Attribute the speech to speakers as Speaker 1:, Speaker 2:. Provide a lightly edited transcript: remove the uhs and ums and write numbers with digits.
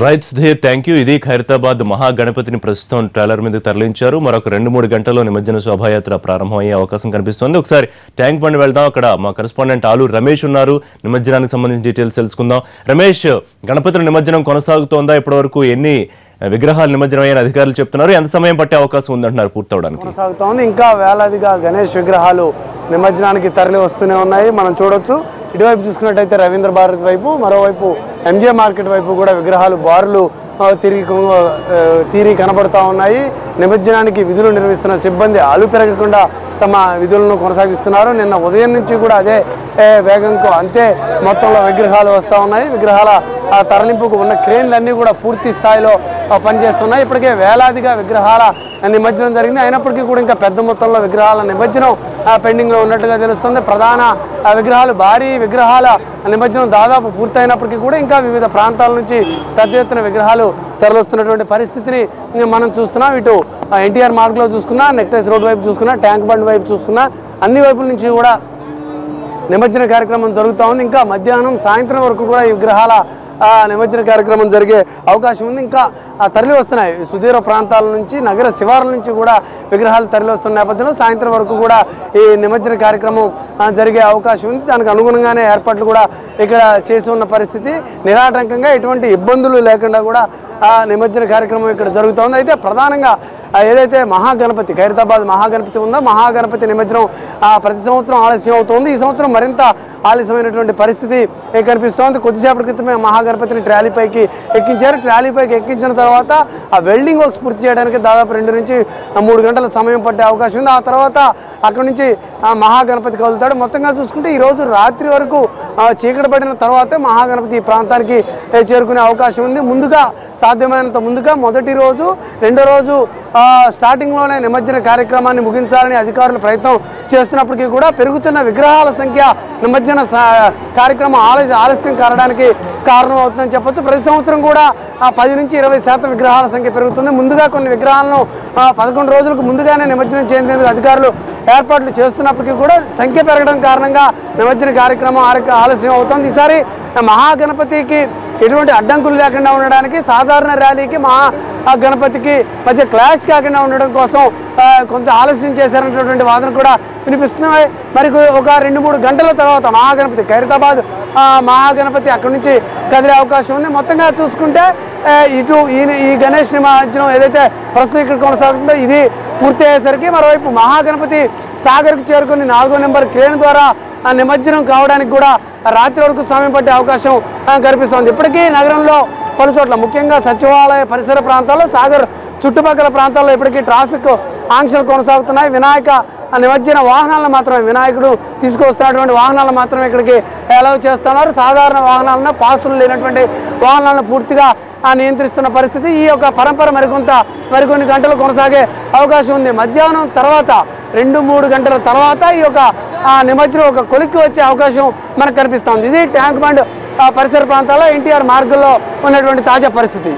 Speaker 1: Right Sudheer, thank you. ఇది ఖైరతాబాద్ మహాగణపతిని ప్రస్తుతం trailer మీద తరలించారు. మరొక 2-3 గంటల్లో నిమజ్జన శోభాయాత్ర ప్రారంభమయ్యే అవకాశం కనిపిస్తోంది. ఒకసారి ట్యాంక్ బండ్ వెళ్దాం. అక్కడ మా కరెస్పాండెంట్ ఆలు రమేష్ ఉన్నారు. నిమజ్జనానికి సంబంధించిన డీటెయిల్స్ తెలుసుకుందాం. రమేష్, గణపతుల నిమజ్జనం కొనసాగుతోందా? ఇప్పటివరకు ఎన్ని విగ్రహాలు నిమజ్జనం అయ్యని అధికారులు చెప్తున్నారు? ఎంత సమయం పట్టే అవకాశం ఉందంటున్నారు పూర్తవడానికి?
Speaker 2: కొనసాగుతోంది. ఇంకా వేలాదిగా గణేష్ విగ్రహాలు నిమజ్జనానికి తరలి వస్తూనే ఉన్నాయి. మనం చూడొచ్చు. ఇటువైపు చూసుకున్నట్టయితే రవీంద్ర భారతి వైపు, మరోవైపు ఎంజే మార్కెట్ వైపు కూడా విగ్రహాలు బారులు తీరి కనబడుతూ ఉన్నాయి. నిమజ్జనానికి విధులు నిర్వహిస్తున్న సిబ్బంది అలు పెరగకుండా తమ విధులను కొనసాగిస్తున్నారు. నిన్న ఉదయం నుంచి కూడా అదే వేగంతో అంతే మొత్తంలో విగ్రహాలు వస్తూ ఉన్నాయి. విగ్రహాల తరలింపుకు ఉన్న క్రేన్లన్నీ కూడా పూర్తి స్థాయిలో పనిచేస్తున్నాయి. ఇప్పటికే వేలాదిగా విగ్రహాల నిమజ్జనం జరిగింది. అయినప్పటికీ కూడా ఇంకా పెద్ద మొత్తంలో విగ్రహాల నిమజ్జనం పెండింగ్లో ఉన్నట్టుగా తెలుస్తుంది. ప్రధాన విగ్రహాలు, భారీ విగ్రహాల నిమజ్జనం దాదాపు పూర్తయినప్పటికీ కూడా ఇంకా వివిధ ప్రాంతాల నుంచి పెద్ద ఎత్తున విగ్రహాలు తరలిస్తున్నటువంటి పరిస్థితిని మనం చూస్తున్నాం. ఇటు ఎన్టీఆర్ మార్గ్లో చూసుకున్నా, నెక్లెస్ రోడ్ వైపు చూసుకున్నా, ట్యాంక్ బండ్ వైపు చూసుకున్నా, అన్ని వైపుల నుంచి కూడా నిమజ్జన కార్యక్రమం జరుగుతూ ఉంది. ఇంకా మధ్యాహ్నం, సాయంత్రం వరకు కూడా ఈ విగ్రహాల నిమజ్జన కార్యక్రమం జరిగే అవకాశం ఉంది. ఇంకా తరలి వస్తున్నాయి సుదూర ప్రాంతాల నుంచి, నగర శివారుల నుంచి కూడా విగ్రహాలు తరలి వస్తున్న నేపథ్యంలో సాయంత్రం వరకు కూడా ఈ నిమజ్జన కార్యక్రమం జరిగే అవకాశం ఉంది. దానికి అనుగుణంగానే ఏర్పాట్లు కూడా ఇక్కడ చేసి ఉన్న పరిస్థితి. నిరాటంకంగా ఎటువంటి ఇబ్బందులు లేకుండా కూడా నిమజ్జన కార్యక్రమం ఇక్కడ జరుగుతోంది. అయితే ప్రధానంగా ఏదైతే మహాగణపతి, ఖైరతాబాద్ మహాగణపతి ఉందో, మహాగణపతి నిమజ్జనం ప్రతి సంవత్సరం ఆలస్యం అవుతుంది. ఈ సంవత్సరం మరింత ఆలస్యమైనటువంటి పరిస్థితి కనిపిస్తోంది. కొద్దిసేపటి క్రితమే మహాగణపతిని ట్రాలీపైకి ఎక్కించారు. ట్రాలీపైకి ఎక్కించిన తర్వాత ఆ వెల్డింగ్ వర్క్స్ పూర్తి చేయడానికి దాదాపు 2 నుంచి 3 గంటల సమయం పట్టే అవకాశం ఉంది. ఆ తర్వాత అక్కడి నుంచి మహాగణపతి కదులుతాడు. మొత్తంగా చూసుకుంటే ఈరోజు రాత్రి వరకు చీకటి పడిన తర్వాతే మహాగణపతి ఈ ప్రాంతానికి చేరుకునే అవకాశం ఉంది. ముందుగా, సాధ్యమైనంత ముందుగా మొదటి రోజు, రెండో రోజు స్టార్టింగ్లోనే నిమజ్జన కార్యక్రమాన్ని ముగించాలని అధికారులు ప్రయత్నం చేస్తున్నప్పటికీ కూడా పెరుగుతున్న విగ్రహాల సంఖ్య నిమజ్జన కార్యక్రమం ఆలస్యం కావడానికి కారణం అవుతుందని చెప్పొచ్చు. ప్రతి సంవత్సరం కూడా 10 నుంచి 20% విగ్రహాల సంఖ్య పెరుగుతుంది. ముందుగా కొన్ని విగ్రహాలను 11 రోజులకు ముందుగానే నిమజ్జనం చేసేందుకు అధికారులు ఏర్పాట్లు చేస్తున్నప్పటికీ కూడా సంఖ్య పెరగడం కారణంగా నిమజ్జన కార్యక్రమం ఆలస్యం అవుతుంది. ఈసారి మహాగణపతికి ఎటువంటి అడ్డంకులు లేకుండా ఉండడానికి, సాధారణ ర్యాలీకి మహాగణపతికి మధ్య క్లాష్ కాకుండా ఉండడం కోసం కొంత ఆలస్యం చేశారనేటువంటి వాదన కూడా వినిపిస్తున్నాయి. మరి ఒక 2-3 గంటల తర్వాత మహాగణపతి, ఖైరతాబాద్ మహాగణపతి అక్కడి నుంచి కదిలే అవకాశం ఉంది. మొత్తంగా చూసుకుంటే ఇటు ఈ గణేష్ నిమజ్జనం ఏదైతే ప్రస్తుతం ఇక్కడ కొనసాగుతుందో ఇది పూర్తి అయ్యేసరికి మరోవైపు మహాగణపతి సాగర్కు చేరుకుని 4వ నెంబర్ క్రేన్ ద్వారా నిమజ్జనం కావడానికి కూడా రాత్రి వరకు సమయం పట్టే అవకాశం కనిపిస్తోంది. ఇప్పటికీ నగరంలో పలు చోట్ల, ముఖ్యంగా సచివాలయ పరిసర ప్రాంతాల్లో, సాగర్ చుట్టుపక్కల ప్రాంతాల్లో ఇప్పటికీ ట్రాఫిక్ ఆంక్షలు కొనసాగుతున్నాయి. వినాయక నిమజ్జన వాహనాలను మాత్రమే, వినాయకుడు తీసుకొస్తున్నటువంటి వాహనాలను మాత్రమే ఇక్కడికి అలౌ చేస్తున్నారు. సాధారణ వాహనాలను, పాసులు లేనటువంటి వాహనాలను పూర్తిగా నియంత్రిస్తున్న పరిస్థితి. ఈ యొక్క పరంపర మరికొన్ని గంటలు కొనసాగే అవకాశం ఉంది. మధ్యాహ్నం తర్వాత 2-3 గంటల తర్వాత ఈ యొక్క నిమజ్జనం ఒక కొలిక్కి వచ్చే అవకాశం మనకు కనిపిస్తుంది. ఇది ట్యాంక్ బండ్ పరిసర ప్రాంతాల్లో ఎన్టీఆర్ మార్గంలో ఉన్నటువంటి తాజా పరిస్థితి.